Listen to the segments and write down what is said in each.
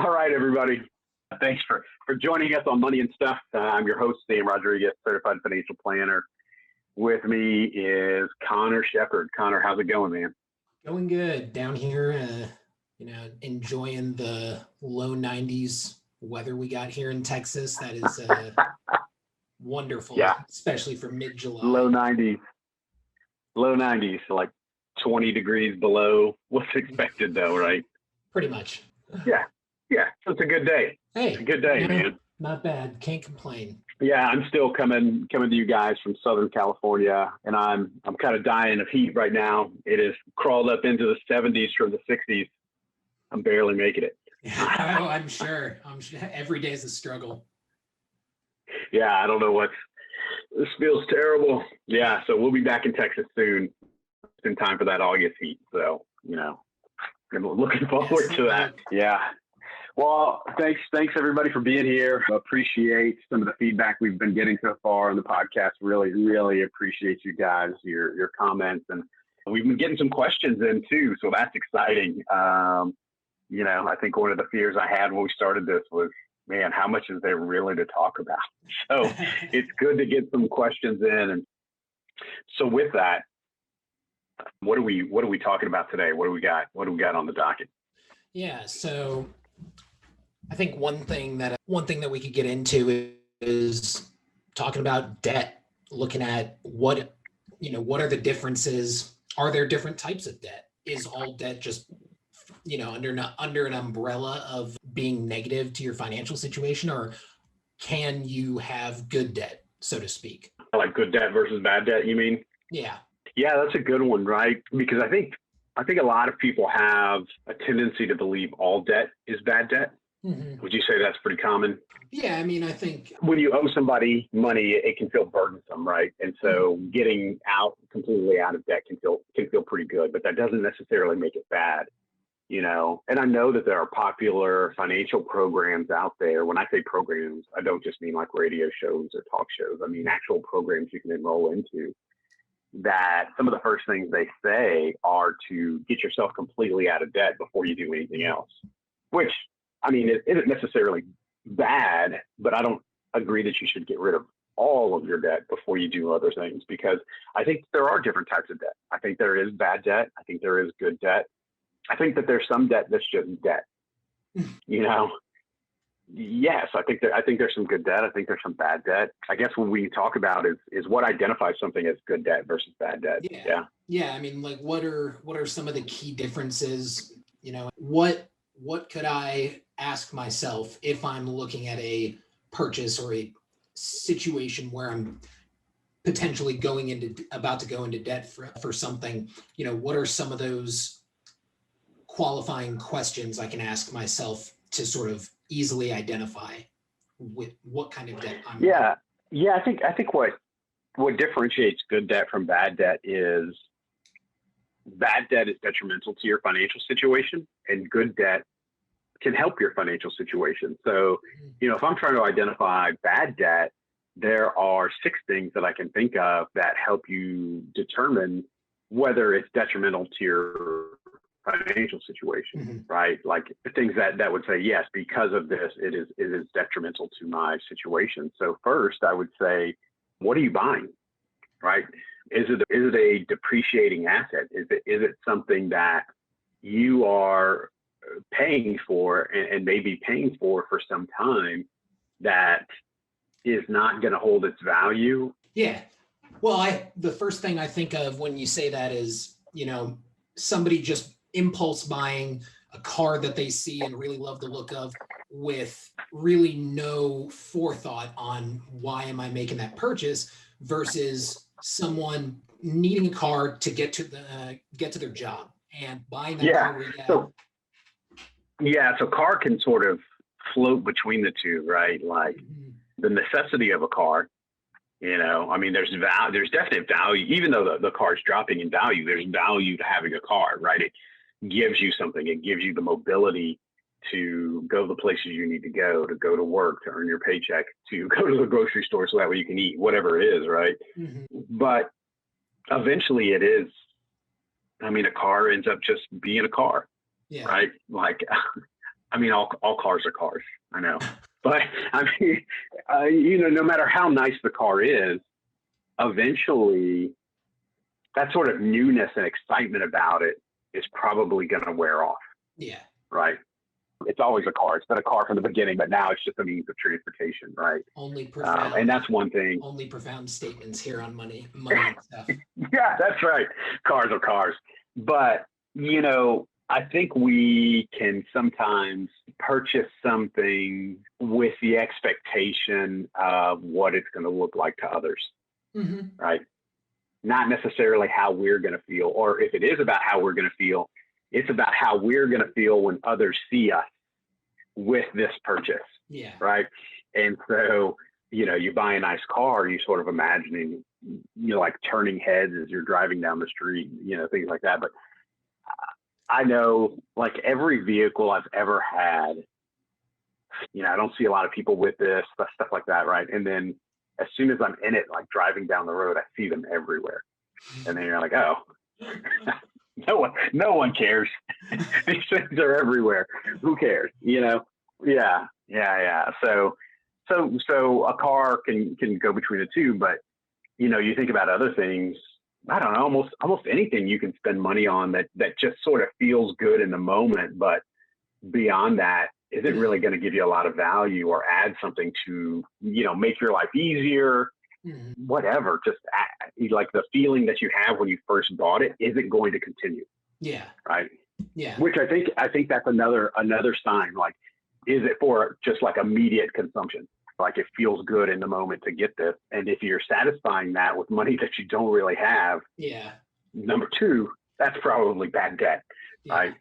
All right, everybody. Thanks for joining us on Money and Stuff. I'm your host, Sam Rodriguez, Certified Financial Planner. With me is Conor Shepard. Conor, how's it going, man? Going good down here, enjoying the low 90s weather we got here in Texas. That is wonderful, Yeah. Especially for mid-July. Low 90s, like 20 degrees below what's expected though, right? Pretty much. Yeah. So it's a good day. Hey, it's a good day, man. Not bad. Can't complain. Yeah, I'm still coming to you guys from Southern California, and I'm kind of dying of heat right now. It has crawled up into the 70s from the 60s. I'm barely making it. Oh, I'm sure. Every day is a struggle. Yeah, I don't know this feels terrible. Yeah, so we'll be back in Texas soon. It's in time for that August heat. So, I'm looking forward to that. Yeah. Well, thanks everybody for being here. I appreciate some of the feedback we've been getting so far on the podcast. Really appreciate you guys, your comments, and we've been getting some questions in too. So that's exciting. I think one of the fears I had when we started this was, man, how much is there really to talk about? So it's good to get some questions in. And so with that, what are we talking about today? What do we got on the docket? Yeah. So I think one thing that we could get into is talking about debt, looking at what are the differences? Are there different types of debt? Is all debt just, under an umbrella of being negative to your financial situation, or can you have good debt, so to speak? Like good debt versus bad debt, you mean? Yeah. Yeah, that's a good one, right? Because I think a lot of people have a tendency to believe all debt is bad debt. Mm-hmm. Would you say that's pretty common? Yeah, I think when you owe somebody money, it can feel burdensome, right? And so getting completely out of debt can feel pretty good, but that doesn't necessarily make it bad, And I know that there are popular financial programs out there. When I say programs, I don't just mean like radio shows or talk shows. I mean actual programs you can enroll into. That some of the first things they say are to get yourself completely out of debt before you do anything else, which, it isn't necessarily bad, but I don't agree that you should get rid of all of your debt before you do other things, because I think there are different types of debt. I think there is bad debt. I think there is good debt. I think that there's some debt that's just debt, Yes, I think there's some good debt. I think there's some bad debt. I guess what we talk about is what identifies something as good debt versus bad debt. Yeah. What are some of the key differences? What could I ask myself if I'm looking at a purchase or a situation where I'm potentially about to go into debt for something? What are some of those qualifying questions I can ask myself to sort of easily identify with what kind of debt I'm in? Yeah. I think what differentiates good debt from bad debt is bad debt is detrimental to your financial situation, and good debt can help your financial situation. So, if I'm trying to identify bad debt, there are 6 things that I can think of that help you determine whether it's detrimental to your financial situation, right? Like things that would say, yes, because of this, it is detrimental to my situation. So first, I would say, what are you buying, right? Is it a depreciating asset? Is it something that you are paying for and maybe paying for some time that is not going to hold its value? Yeah. Well, the first thing I think of when you say that is, somebody just impulse buying a car that they see and really love the look of with really no forethought on why am I making that purchase, versus someone needing a car to get to their job and buying that car. So car can sort of float between the two, right? Like the necessity of a car, there's definite value, even though the car's dropping in value, there's value to having a car, right? It gives you something. It gives you the mobility to go the places you need to go to work, to earn your paycheck, to go to the grocery store so that way you can eat, whatever it is, right? But eventually it is, a car ends up just being a car, right? Like I mean, all cars are cars, I know, but I mean, no matter how nice the car is, eventually that sort of newness and excitement about it is probably going to wear off. Yeah. Right. It's always a car. It's been a car from the beginning, but now it's just a means of transportation. Right. Only profound. And that's one thing. Only profound statements here on money and stuff. Yeah, that's right. Cars are cars. But, I think we can sometimes purchase something with the expectation of what it's going to look like to others. Mm-hmm. Right. Not necessarily how we're going to feel, or if it is about how we're going to feel, it's about how we're going to feel when others see us with this purchase. Yeah. Right. And so, you buy a nice car, you sort of imagining, like turning heads as you're driving down the street, things like that. But I know, like, every vehicle I've ever had, I don't see a lot of people with this, stuff like that. Right. And then as soon as I'm in it, like driving down the road, I see them everywhere. And then you're like, oh, no one cares. These things are everywhere. Who cares? Yeah. So a car can go between the two, but you think about other things. I don't know, almost anything you can spend money on that just sort of feels good in the moment, but beyond that isn't really going to give you a lot of value or add something to make your life easier. Mm-hmm. Whatever, just like the feeling that you have when you first bought it isn't going to continue. Yeah. Right. Yeah. Which I think that's another sign. Like, is it for just like immediate consumption? Like, it feels good in the moment to get this. And if you're satisfying that with money that you don't really have, yeah. Number two, that's probably bad debt. Yeah. Right.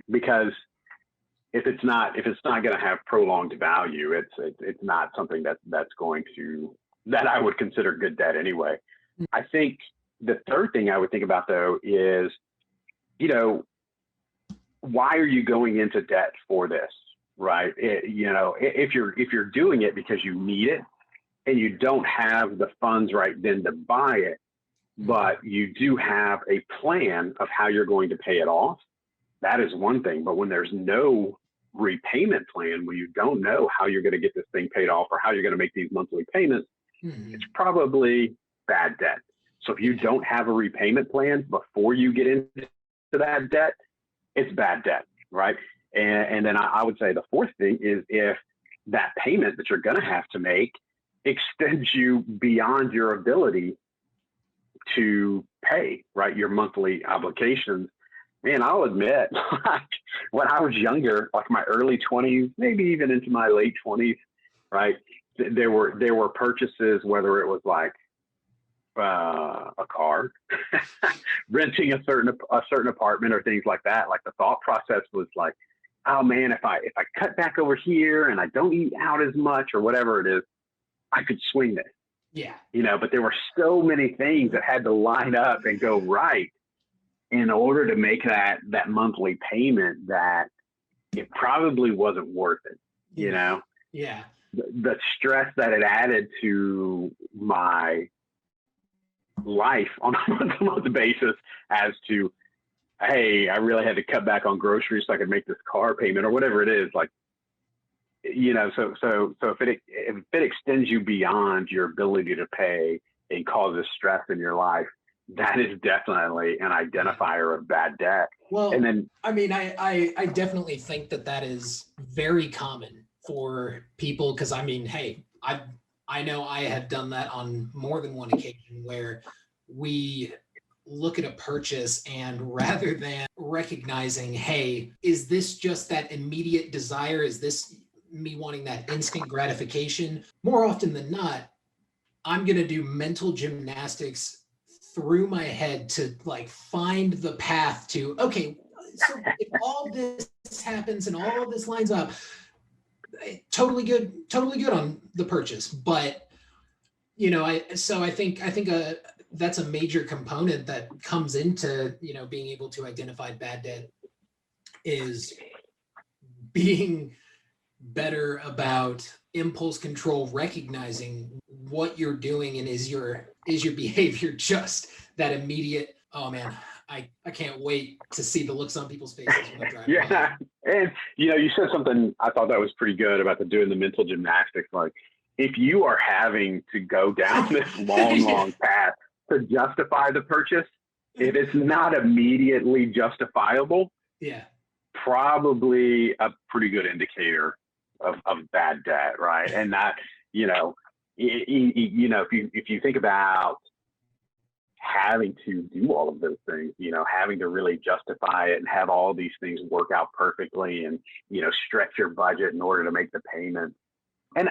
Because if it's not going to have prolonged value, it's not something that's going to, that I would consider good debt anyway. I think the third thing I would think about, though, is, why are you going into debt for this, right? If you're doing it because you need it and you don't have the funds right then to buy it, but you do have a plan of how you're going to pay it off, that is one thing. But when there's no repayment plan, when you don't know how you're going to get this thing paid off or how you're going to make these monthly payments, it's probably bad debt. So if you don't have a repayment plan before you get into that debt, it's bad debt, right? And then I would say the fourth thing is if that payment that you're going to have to make extends you beyond your ability to pay, right, your monthly obligations. Man, I'll admit, like, when I was younger, like my early 20s, maybe even into my late 20s, right, there were purchases, whether it was like a car, renting a certain apartment or things like that. Like, the thought process was like, oh man, if I cut back over here and I don't eat out as much or whatever it is, I could swing this. Yeah. But there were so many things that had to line up and go right in order to make that monthly payment that it probably wasn't worth it. Yeah. The stress that it added to my life on a month-to-month basis as to, hey, I really had to cut back on groceries so I could make this car payment or whatever it is. Like, so if it extends you beyond your ability to pay and causes stress in your life, that is definitely an identifier of bad debt. Well, and then, I mean, I definitely think that is very common for people, because I mean, hey, I know I have done that on more than one occasion where we look at a purchase and rather than recognizing, hey, is this just that immediate desire? Is this me wanting that instant gratification? More often than not, I'm going to do mental gymnastics through my head to like find the path to, okay, so if all this happens and all of this lines up, totally good on the purchase. But I think that's a major component that comes into being able to identify bad debt, is being better about impulse control, recognizing what you're doing, and is your behavior just that immediate, oh man, I can't wait to see the looks on people's faces when I drive by. Yeah. And, you said something, I thought that was pretty good about doing the mental gymnastics. Like, if you are having to go down this long path to justify the purchase, if it's not immediately justifiable, yeah, probably a pretty good indicator of bad debt, right? And that, if you think about having to do all of those things, having to really justify it and have all these things work out perfectly and, stretch your budget in order to make the payment. And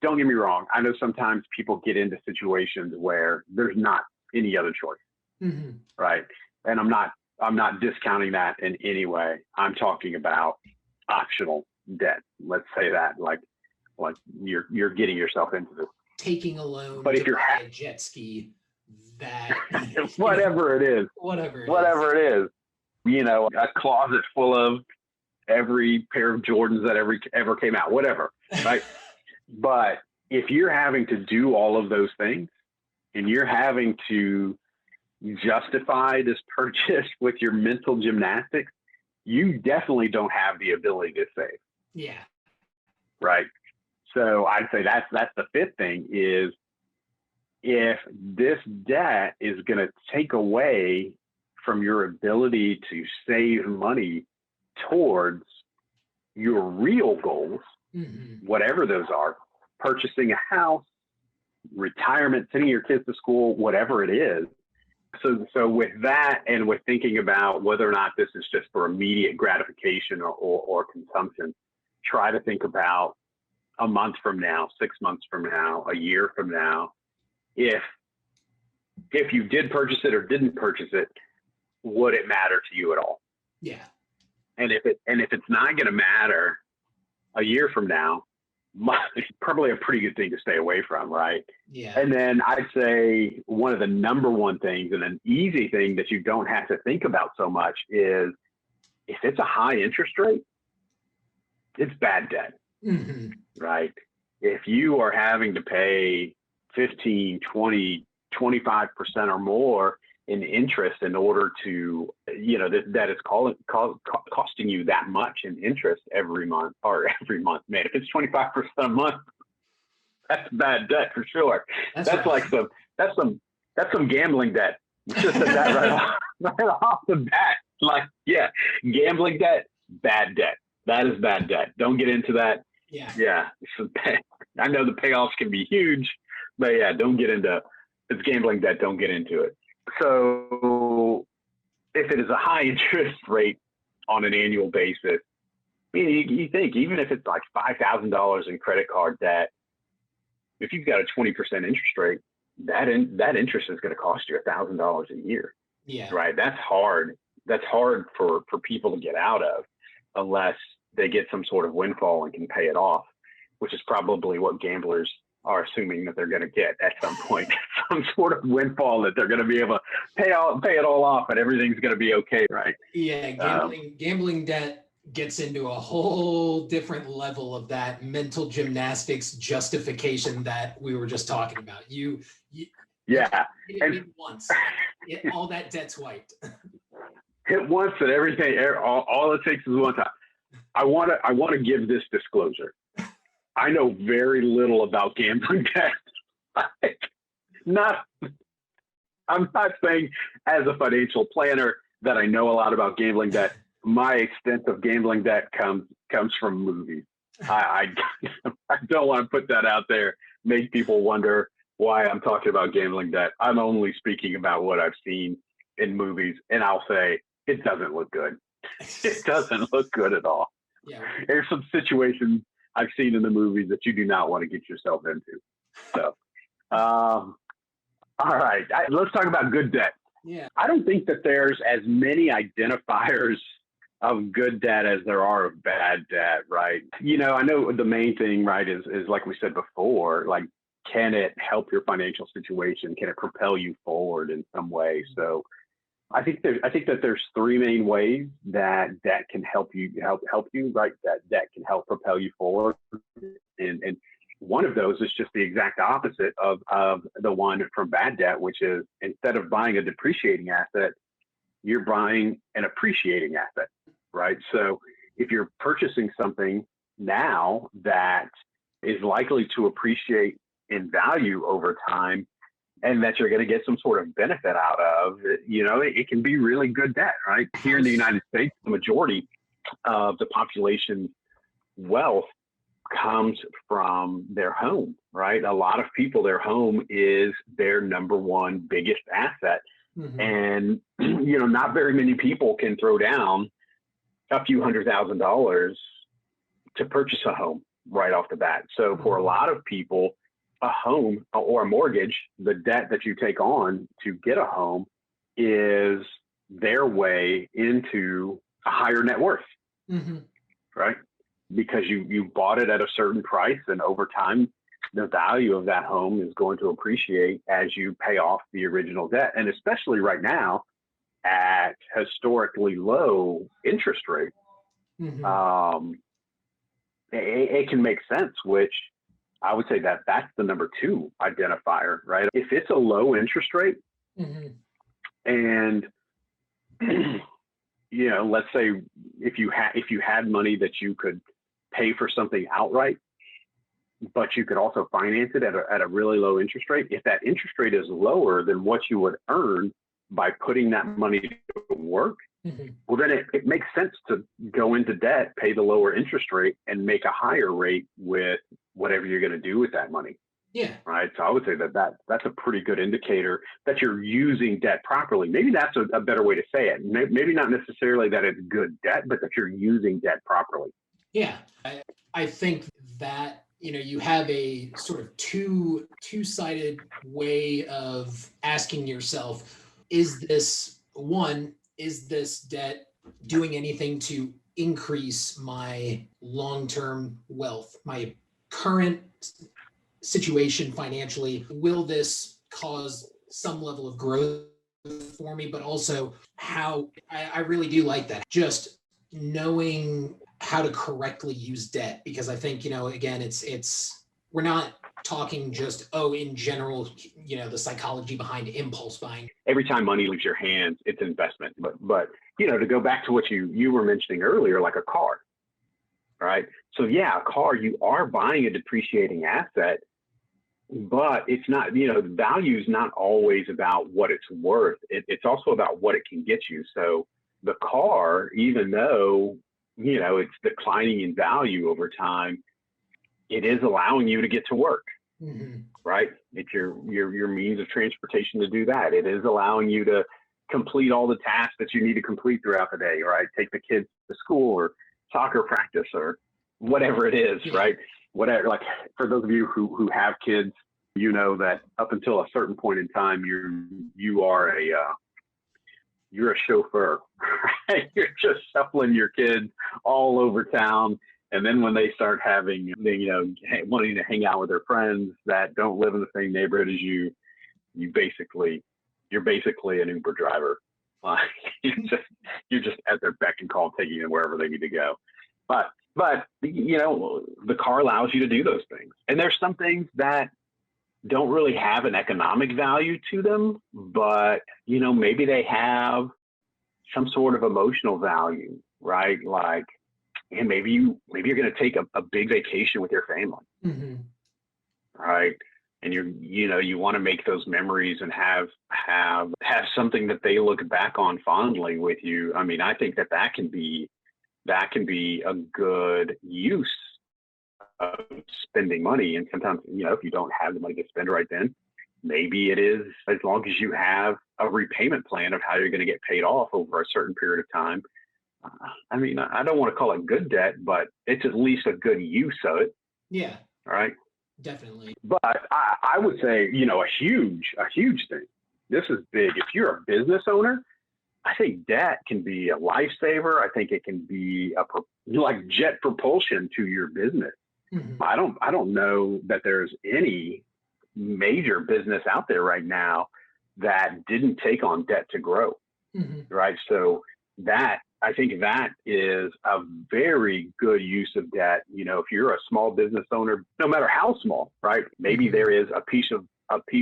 don't get me wrong. I know sometimes people get into situations where there's not any other choice, right? And I'm not discounting that in any way. I'm talking about optional debt. Let's say that, like you're getting yourself into this. Taking a loan, but if you're a jet ski, that whatever it is, it is, a closet full of every pair of Jordans that ever came out, whatever, right? But if you're having to do all of those things and you're having to justify this purchase with your mental gymnastics, you definitely don't have the ability to save. Yeah. Right. So I'd say that's the fifth thing is, if this debt is going to take away from your ability to save money towards your real goals, whatever those are, purchasing a house, retirement, sending your kids to school, whatever it is. So with that, and with thinking about whether or not this is just for immediate gratification or consumption, try to think about a month from now, 6 months from now, a year from now, if you did purchase it or didn't purchase it, would it matter to you at all? Yeah. And if it's not going to matter a year from now, it's probably a pretty good thing to stay away from, right? Yeah. And then I'd say one of the number one things, and an easy thing that you don't have to think about so much, is if it's a high interest rate, it's bad debt, right? If you are having to pay 15, 20, 25% or more in interest in order to, that is costing you that much in interest every month, man, if it's 25% a month, that's bad debt for sure. That's some gambling debt. Just that right off the bat. Like, yeah, gambling debt, bad debt. That is bad debt. Don't get into that. Yeah. I know the payoffs can be huge, but yeah, don't get into it. It's gambling debt. Don't get into it. So if it is a high interest rate on an annual basis, I mean, you think even if it's like $5,000 in credit card debt, if you've got a 20% interest rate, that interest is going to cost you $1,000 a year. Yeah. Right. That's hard. That's hard for people to get out of unless they get some sort of windfall and can pay it off, which is probably what gamblers are assuming that they're going to get at some point, some sort of windfall that they're going to be able to pay it all off and everything's going to be okay, right? Yeah, gambling debt gets into a whole different level of that mental gymnastics justification that we were just talking about. You yeah, hit once, all that debt's wiped. Hit once and everything. All it takes is one time. I want to give this disclosure. I know very little about gambling debt. I'm not saying as a financial planner that I know a lot about gambling debt. My extent of gambling debt comes from movies. I don't want to put that out there, make people wonder why I'm talking about gambling debt. I'm only speaking about what I've seen in movies, and I'll say it doesn't look good. It doesn't look good at all. Yeah. There's some situations I've seen in the movies that you do not want to get yourself into. So, all right, let's talk about good debt. Yeah. I don't think that there's as many identifiers of good debt as there are of bad debt, right? I know the main thing, right, is like we said before, like, can it help your financial situation? Can it propel you forward in some way? So I think that there's three main ways that debt can help you, right? That debt can help propel you forward. And one of those is just the exact opposite of the one from bad debt, which is instead of buying a depreciating asset, you're buying an appreciating asset, right? So if you're purchasing something now that is likely to appreciate in value over time, and that you're going to get some sort of benefit out of, it can be really good debt, right? Here in the United States, the majority of the population's wealth comes from their home, right? A lot of people, their home is their number one biggest asset. Mm-hmm. And, not very many people can throw down a few $100,000 to purchase a home right off the bat. So for a lot of people, a home or a mortgage, the debt that you take on to get a home, is their way into a higher net worth, mm-hmm. right? Because you bought it at a certain price, and over time, the value of that home is going to appreciate as you pay off the original debt. And especially right now at historically low interest rates, Mm-hmm. It can make sense, which I would say that's the number two identifier, right? If it's a low interest rate, Mm-hmm. and let's say if you had money that you could pay for something outright, but you could also finance it at a really low interest rate. If that interest rate is lower than what you would earn by putting that money to work, Mm-hmm. well, then it makes sense to go into debt, pay the lower interest rate, and make a higher rate with whatever you're going to do with that money. Yeah. Right. So I would say that's a pretty good indicator that you're using debt properly. Maybe that's a better way to say it. Maybe not necessarily that it's good debt, but that you're using debt properly. Yeah. I think that, you have a sort of two-sided way of asking yourself, is this debt doing anything to increase my long-term wealth, my current situation financially? Will this cause some level of growth for me? But also, how I really do like that, just knowing how to correctly use debt, because I think, again, it's we're not talking just, in general, the psychology behind impulse buying. Every time money leaves your hands, it's investment. But to go back to what you were mentioning earlier, like a car, right? So yeah, a car, you are buying a depreciating asset, but it's not, the value is not always about what it's worth. It's also about what it can get you. So the car, even though, it's declining in value over time, it is allowing you to get to work, Mm-hmm. right? It's your means of transportation to do that. It is allowing you to complete all the tasks that you need to complete throughout the day, right? Take the kids to school or soccer practice or whatever it is, Yeah. right? Whatever, like for those of you who have kids, that up until a certain point in time, you're a chauffeur, right? You're just shuffling your kids all over town. And then when they start having, wanting to hang out with their friends that don't live in the same neighborhood as you, you're basically an Uber driver. You're just at their beck and call, taking them wherever they need to go. But the car allows you to do those things. And there's some things that don't really have an economic value to them, but maybe they have some sort of emotional value, right? Like, and maybe you're going to take a big vacation with your family, Mm-hmm. right? And you want to make those memories and have something that they look back on fondly with you. I mean, I think that can be a good use of spending money. And sometimes, if you don't have the money to spend right then, maybe it is, as long as you have a repayment plan of how you're going to get paid off over a certain period of time. I mean, I don't want to call it good debt, but it's at least a good use of it. Yeah. All right. Definitely. But I would say, a huge thing. This is big. If you're a business owner, I think debt can be a lifesaver. I think it can be like jet propulsion to your business. Mm-hmm. I don't know that there's any major business out there right now that didn't take on debt to grow. Mm-hmm. Right. So I think that is a very good use of debt. If you're a small business owner, no matter how small, right? Maybe Mm-hmm. there is a piece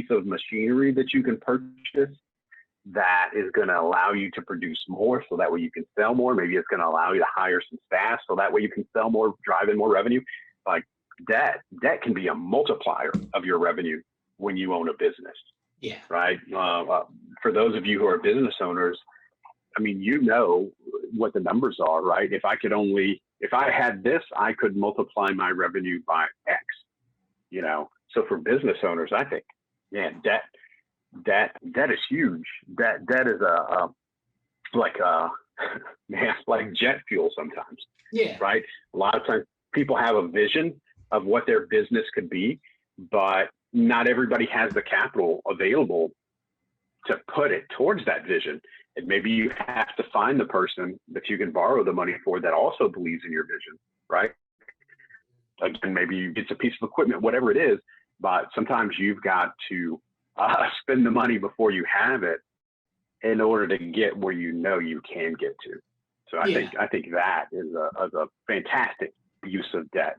of machinery that you can purchase that is going to allow you to produce more so that way you can sell more. Maybe it's going to allow you to hire some staff so that way you can sell more, drive in more revenue. Like debt can be a multiplier of your revenue when you own a business. Yeah. Right. For those of you who are business owners, I mean, you know what the numbers are, right? If I had this, I could multiply my revenue by X, you know? So for business owners, I think, man, debt is huge. Debt is like jet fuel sometimes. Yeah. Right. A lot of times people have a vision of what their business could be, but not everybody has the capital available to put it towards that vision. And maybe you have to find the person that you can borrow the money for that also believes in your vision, right? Again, maybe it's a piece of equipment, whatever it is, but sometimes you've got to spend the money before you have it in order to get where you know you can get to. So I think that is a fantastic use of debt.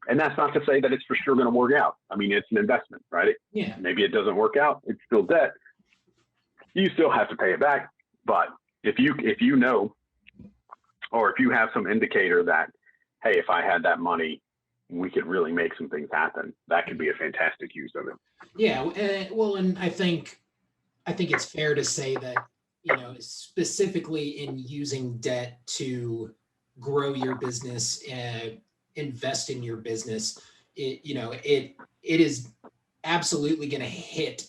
And that's not to say that it's for sure going to work out. I mean, it's an investment, right? Yeah. Maybe it doesn't work out. It's still debt. You still have to pay it back. But if you know, or if you have some indicator that, hey, if I had that money, we could really make some things happen, that could be a fantastic use of it. Yeah. Well, and I think it's fair to say that, you know, specifically in using debt to grow your business, invest in your business, it is absolutely going to hit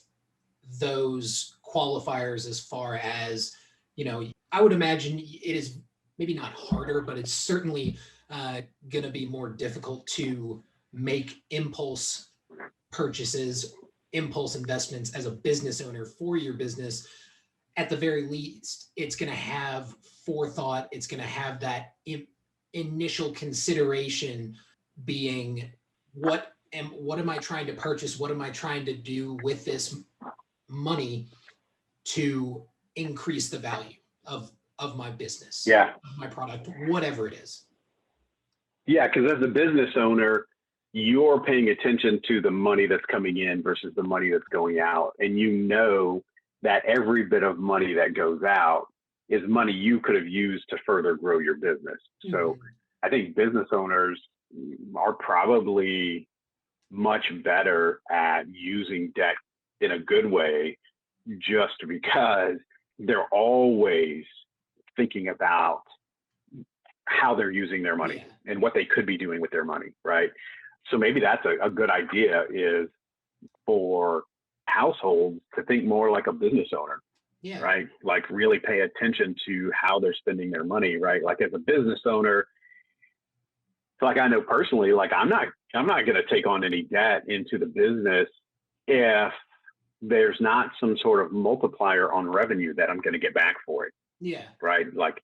those qualifiers as far as, you know, I would imagine it is maybe not harder, but it's certainly going to be more difficult to make impulse purchases, impulse investments as a business owner for your business. At the very least, it's going to have forethought. It's going to have that initial consideration being, what am I trying to purchase? What am I trying to do with this money to increase the value of my business, of my product, whatever it is. Yeah, because as a business owner, you're paying attention to the money that's coming in versus the money that's going out. And you know that every bit of money that goes out is money you could have used to further grow your business. Mm-hmm. So I think business owners are probably much better at using debt in a good way, just because they're always thinking about how they're using their money and what they could be doing with their money, right? So maybe that's a good idea, is for households to think more like a business owner, right? Like really pay attention to how they're spending their money, right? Like as a business owner, like I know personally, like I'm not going to take on any debt into the business if there's not some sort of multiplier on revenue that I'm going to get back for it. Yeah. Right. Like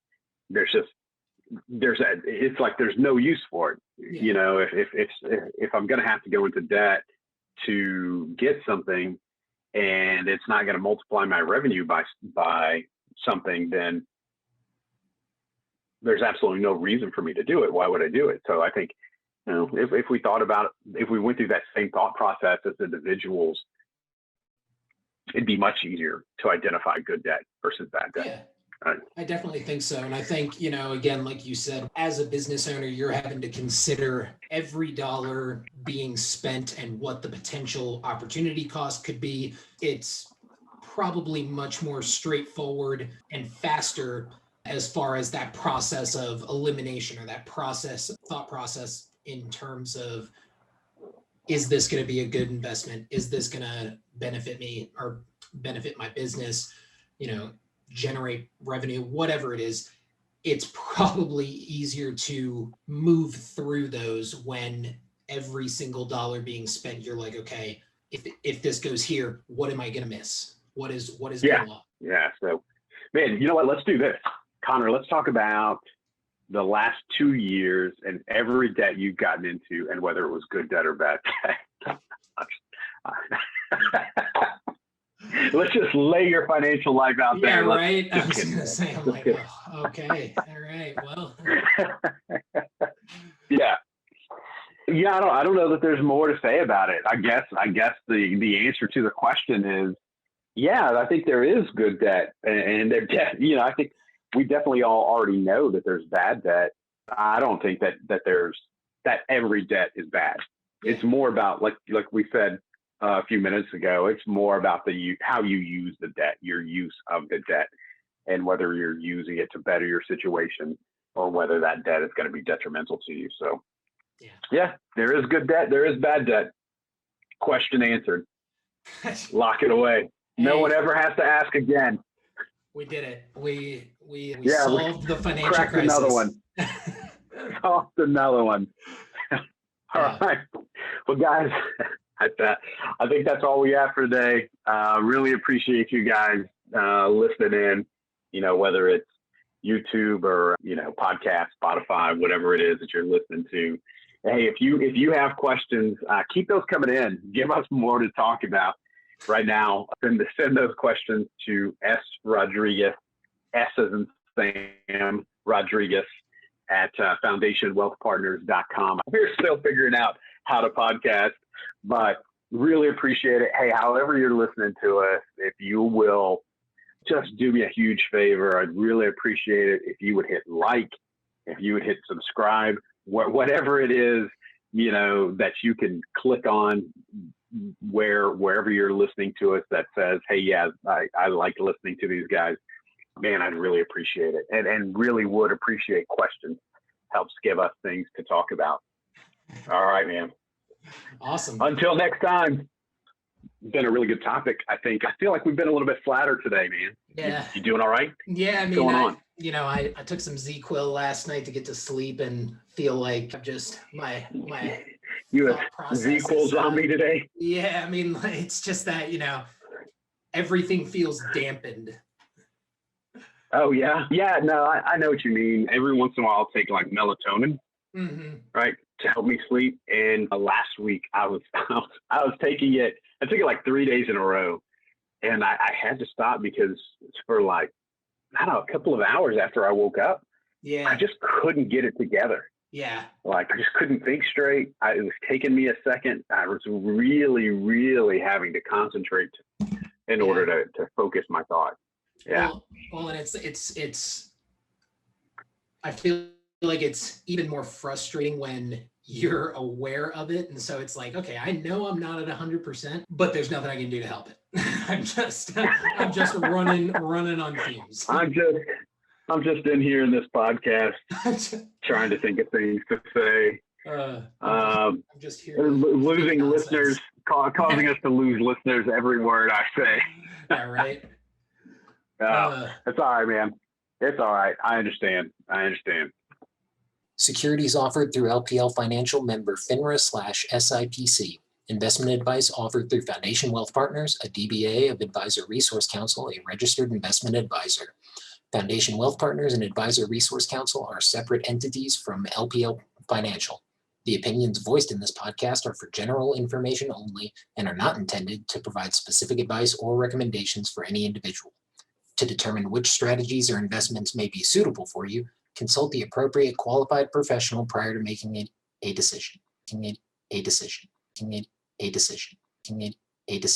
it's like there's no use for it. Yeah. You know, if I'm going to have to go into debt to get something and it's not going to multiply my revenue by something, then there's absolutely no reason for me to do it. Why would I do it? So I think, you know, if we thought about it, if we went through that same thought process as individuals, it'd be much easier to identify good debt versus bad debt. Yeah. Right. I definitely think so. And I think, you know, again, like you said, as a business owner, you're having to consider every dollar being spent and what the potential opportunity cost could be. It's probably much more straightforward and faster as far as that process of elimination, or that thought process in terms of, is this going to be a good investment? Is this going to benefit me or benefit my business? You know, generate revenue, whatever it is. It's probably easier to move through those when every single dollar being spent, you're like, okay, if this goes here, what am I going to miss? What is going on? Yeah. So, man, you know what? Let's do this, Connor. Let's talk about the last 2 years and every debt you've gotten into, and whether it was good debt or bad debt. Let's just lay your financial life out there. Yeah, right. I was going to say, I'm like, oh, okay, all right, well. Yeah, I don't know that there's more to say about it. I guess the answer to the question is, Yeah, I think there is good debt, and there, I think we definitely all already know that there's bad debt. I don't think that there's that every debt is bad. Yeah. It's more about like we said a few minutes ago. It's more about how you use the debt, your use of the debt, and whether you're using it to better your situation or whether that debt is going to be detrimental to you. So, yeah, there is good debt, there is bad debt. Question answered. Lock it away. No one ever has to ask again. We did it. We solved the financial crisis. Another one. Solved another one. All right. Well, guys, I think that's all we have for today. Really appreciate you guys listening in, whether it's YouTube or, podcast, Spotify, whatever it is that you're listening to. Hey, if you have questions, keep those coming in. Give us more to talk about. Right now, send those questions to S. Rodriguez, S as in Sam, Rodriguez at foundationwealthpartners.com. We're still figuring out how to podcast, but really appreciate it. Hey, however you're listening to us, if you will just do me a huge favor, I'd really appreciate it if you would hit like, if you would hit subscribe, whatever it is, that you can click on wherever you're listening to us that says, hey, yeah, I like listening to these guys. Man, I'd really appreciate it. And really would appreciate questions. Helps give us things to talk about. All right, man. Awesome. Until next time. Been a really good topic. I feel like we've been a little bit flatter today, man. Yeah. You doing all right? Yeah. I mean, what's going on? I took some Z-Quil last night to get to sleep and feel like I'm just my you have Z-Quils on me today? Yeah. I mean, it's just that, everything feels dampened. Oh, yeah. Yeah. No, I know what you mean. Every once in a while, I'll take like melatonin, right, to help me sleep. And last week I was taking it. I took it like 3 days in a row, and I had to stop because for like, I don't know, a couple of hours after I woke up, I just couldn't get it together. Yeah. Like I just couldn't think straight. It was taking me a second. I was really, really having to concentrate in order to focus my thoughts. Yeah. Well, and it's, I feel like it's even more frustrating when you're aware of it. And so it's like, okay, I know I'm not at 100%, but there's nothing I can do to help it. I'm just running on fumes. I'm just in here in this podcast trying to think of things to say. I'm just here losing listeners, causing us to lose listeners every word I say. Yeah, right. It's all right, man. It's all right. I understand. Securities offered through LPL Financial, member FINRA/SIPC. Investment advice offered through Foundation Wealth Partners, a DBA of Advisor Resource Council, a registered investment advisor. Foundation Wealth Partners and Advisor Resource Council are separate entities from LPL Financial. The opinions voiced in this podcast are for general information only and are not intended to provide specific advice or recommendations for any individual. To determine which strategies or investments may be suitable for you, consult the appropriate qualified professional prior to making a decision.